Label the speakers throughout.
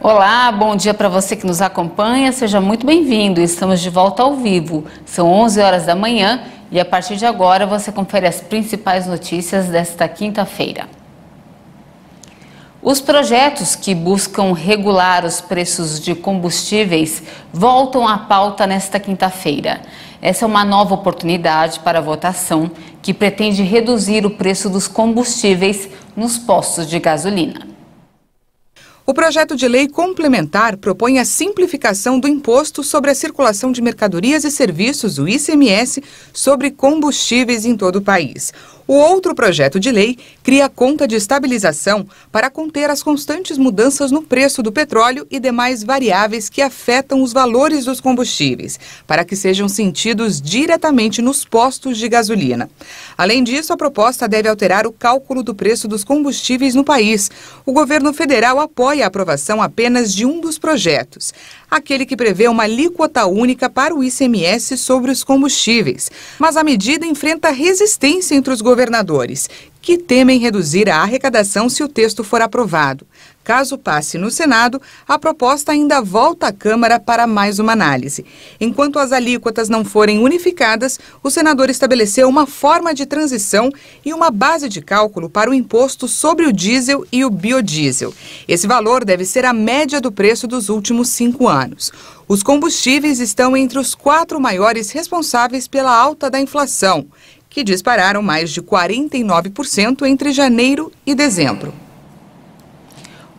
Speaker 1: Olá, bom dia para você que nos acompanha, seja muito bem-vindo. Estamos de volta ao vivo. São 11 horas da manhã e a partir de agora você confere as principais notícias desta quinta-feira. Os projetos que buscam regular os preços de combustíveis voltam à pauta nesta quinta-feira. Essa é uma nova oportunidade para a votação que pretende reduzir o preço dos combustíveis nos postos de gasolina.
Speaker 2: O projeto de lei complementar propõe a simplificação do Imposto sobre a Circulação de Mercadorias e Serviços, o ICMS, sobre combustíveis em todo o país. O outro projeto de lei cria a conta de estabilização para conter as constantes mudanças no preço do petróleo e demais variáveis que afetam os valores dos combustíveis, para que sejam sentidos diretamente nos postos de gasolina. Além disso, a proposta deve alterar o cálculo do preço dos combustíveis no país. O governo federal apoia a aprovação apenas de um dos projetos, aquele que prevê uma alíquota única para o ICMS sobre os combustíveis. Mas a medida enfrenta resistência entre os governadores, que temem reduzir a arrecadação se o texto for aprovado. Caso passe no Senado, a proposta ainda volta à Câmara para mais uma análise. Enquanto as alíquotas não forem unificadas, o senador estabeleceu uma forma de transição e uma base de cálculo para o imposto sobre o diesel e o biodiesel. Esse valor deve ser a média do preço dos últimos 5 anos. Os combustíveis estão entre os 4 maiores responsáveis pela alta da inflação, que dispararam mais de 49% entre janeiro e dezembro.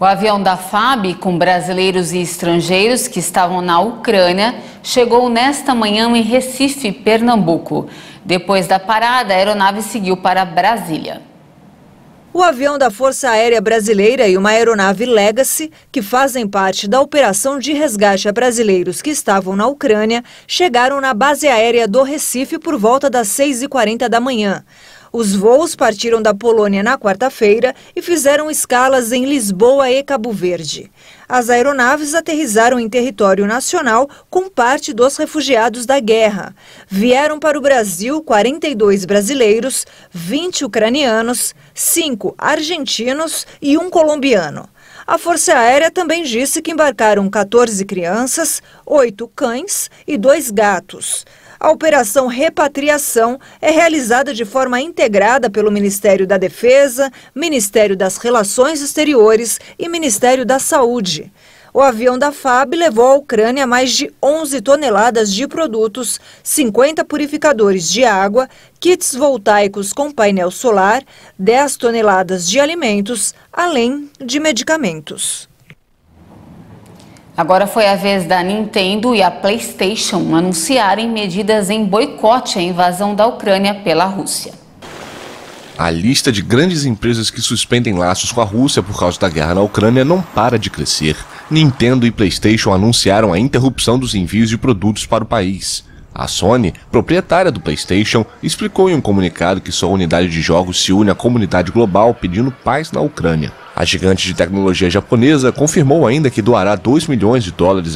Speaker 1: O avião da FAB, com brasileiros e estrangeiros que estavam na Ucrânia, chegou nesta manhã em Recife, Pernambuco. Depois da parada, a aeronave seguiu para Brasília.
Speaker 3: O avião da Força Aérea Brasileira e uma aeronave Legacy, que fazem parte da operação de resgate a brasileiros que estavam na Ucrânia, chegaram na base aérea do Recife por volta das 6h40 da manhã. Os voos partiram da Polônia na quarta-feira e fizeram escalas em Lisboa e Cabo Verde. As aeronaves aterrissaram em território nacional com parte dos refugiados da guerra. Vieram para o Brasil 42 brasileiros, 20 ucranianos, 5 argentinos e 1 colombiano. A Força Aérea também disse que embarcaram 14 crianças, 8 cães e 2 gatos. A operação Repatriação é realizada de forma integrada pelo Ministério da Defesa, Ministério das Relações Exteriores e Ministério da Saúde. O avião da FAB levou à Ucrânia mais de 11 toneladas de produtos, 50 purificadores de água, kits voltaicos com painel solar, 10 toneladas de alimentos, além de medicamentos.
Speaker 1: Agora foi a vez da Nintendo e a PlayStation anunciarem medidas em boicote à invasão da Ucrânia pela Rússia.
Speaker 4: A lista de grandes empresas que suspendem laços com a Rússia por causa da guerra na Ucrânia não para de crescer. Nintendo e PlayStation anunciaram a interrupção dos envios de produtos para o país. A Sony, proprietária do PlayStation, explicou em um comunicado que sua unidade de jogos se une à comunidade global pedindo paz na Ucrânia. A gigante de tecnologia japonesa confirmou ainda que doará $2 milhões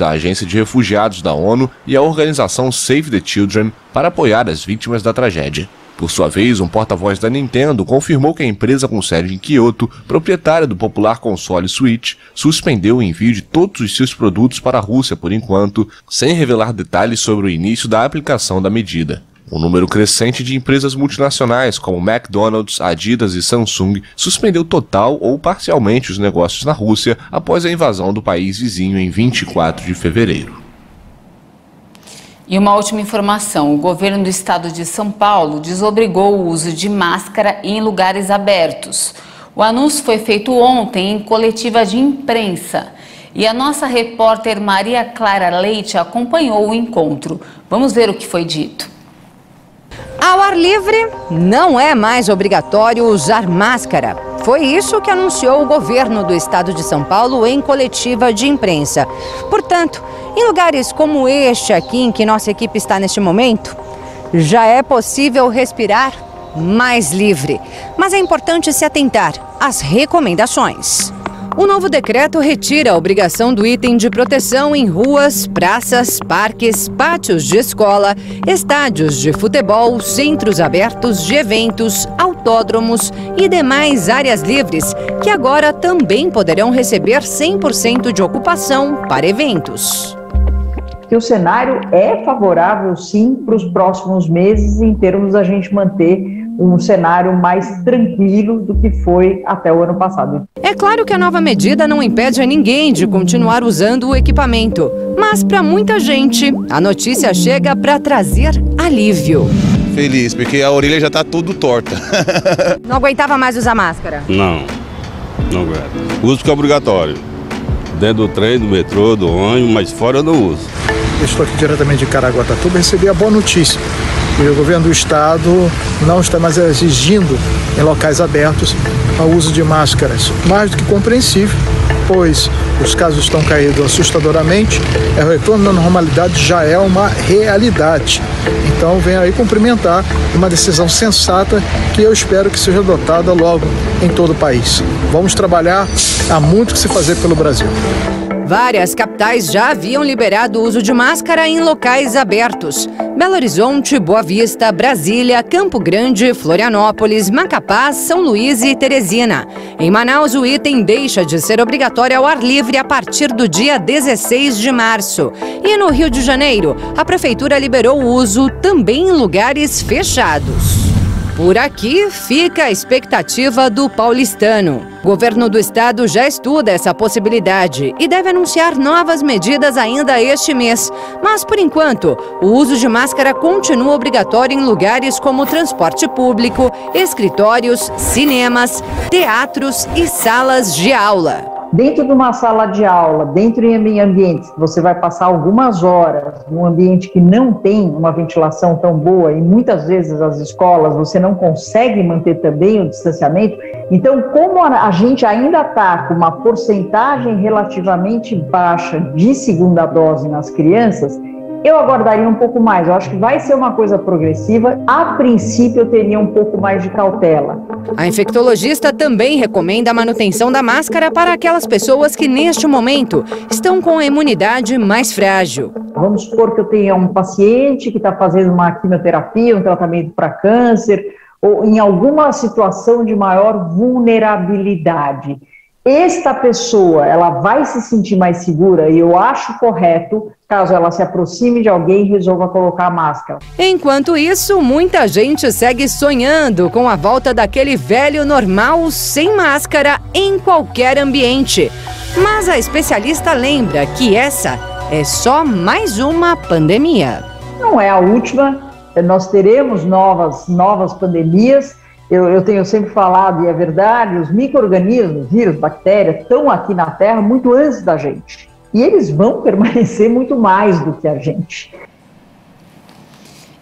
Speaker 4: à Agência de Refugiados da ONU e à organização Save the Children para apoiar as vítimas da tragédia. Por sua vez, um porta-voz da Nintendo confirmou que a empresa com sede em Kyoto, proprietária do popular console Switch, suspendeu o envio de todos os seus produtos para a Rússia por enquanto, sem revelar detalhes sobre o início da aplicação da medida. Um número crescente de empresas multinacionais como McDonald's, Adidas e Samsung suspendeu total ou parcialmente os negócios na Rússia após a invasão do país vizinho em 24 de fevereiro.
Speaker 1: E uma última informação, o governo do estado de São Paulo desobrigou o uso de máscara em lugares abertos. O anúncio foi feito ontem em coletiva de imprensa e a nossa repórter Maria Clara Leite acompanhou o encontro. Vamos ver o que foi dito.
Speaker 5: Ao ar livre, não é mais obrigatório usar máscara. Foi isso que anunciou o governo do estado de São Paulo em coletiva de imprensa. Portanto, em lugares como este aqui em que nossa equipe está neste momento, já é possível respirar mais livre. Mas é importante se atentar às recomendações. O novo decreto retira a obrigação do item de proteção em ruas, praças, parques, pátios de escola, estádios de futebol, centros abertos de eventos, autódromos e demais áreas livres, que agora também poderão receber 100% de ocupação para eventos.
Speaker 6: Que o cenário é favorável, sim, para os próximos meses, em termos da gente manter um cenário mais tranquilo do que foi até o ano passado.
Speaker 5: É claro que a nova medida não impede a ninguém de continuar usando o equipamento, mas para muita gente, a notícia chega para trazer alívio.
Speaker 7: Feliz, porque a orelha já está tudo torta.
Speaker 5: Não aguentava mais usar máscara?
Speaker 8: Não aguento. Uso que é obrigatório. Dentro do trem, do metrô, do ônibus, mas fora eu não uso.
Speaker 9: Eu estou aqui diretamente de Caraguatatuba e recebi a boa notícia. E o governo do estado não está mais exigindo em locais abertos o uso de máscaras. Mais do que compreensível, pois os casos estão caindo assustadoramente, o retorno à normalidade já é uma realidade. Então venho aí cumprimentar uma decisão sensata que eu espero que seja adotada logo em todo o país. Vamos trabalhar, há muito que se fazer pelo Brasil.
Speaker 5: Várias capitais já haviam liberado o uso de máscara em locais abertos. Belo Horizonte, Boa Vista, Brasília, Campo Grande, Florianópolis, Macapá, São Luís e Teresina. Em Manaus, o item deixa de ser obrigatório ao ar livre a partir do dia 16 de março. E no Rio de Janeiro, a prefeitura liberou o uso também em lugares fechados. Por aqui fica a expectativa do paulistano. O governo do estado já estuda essa possibilidade e deve anunciar novas medidas ainda este mês. Mas, por enquanto, o uso de máscara continua obrigatório em lugares como transporte público, escritórios, cinemas, teatros e salas de aula.
Speaker 6: Dentro de uma sala de aula, dentro de ambientes que você vai passar algumas horas, num ambiente que não tem uma ventilação tão boa, e muitas vezes as escolas você não consegue manter também o distanciamento, então como a gente ainda está com uma porcentagem relativamente baixa de segunda dose nas crianças, eu aguardaria um pouco mais. Eu acho que vai ser uma coisa progressiva. A princípio, eu teria um pouco mais de cautela.
Speaker 5: A infectologista também recomenda a manutenção da máscara para aquelas pessoas que, neste momento, estão com a imunidade mais frágil.
Speaker 6: Vamos supor que eu tenha um paciente que está fazendo uma quimioterapia, um tratamento para câncer, ou em alguma situação de maior vulnerabilidade. Esta pessoa, ela vai se sentir mais segura e eu acho correto, caso ela se aproxime de alguém e resolva colocar a máscara.
Speaker 5: Enquanto isso, muita gente segue sonhando com a volta daquele velho normal sem máscara em qualquer ambiente. Mas a especialista lembra que essa é só mais uma pandemia.
Speaker 6: Não é a última, nós teremos novas pandemias. Eu tenho sempre falado, e é verdade, os micro-organismos, vírus, bactérias, estão aqui na Terra muito antes da gente. E eles vão permanecer muito mais do que a gente.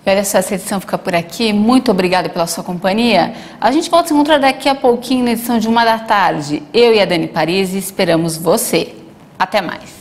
Speaker 1: E olha só, essa edição fica por aqui. Muito obrigada pela sua companhia. A gente volta a se encontrar daqui a pouquinho na edição de 1 da tarde. Eu e a Dani Paris esperamos você. Até mais.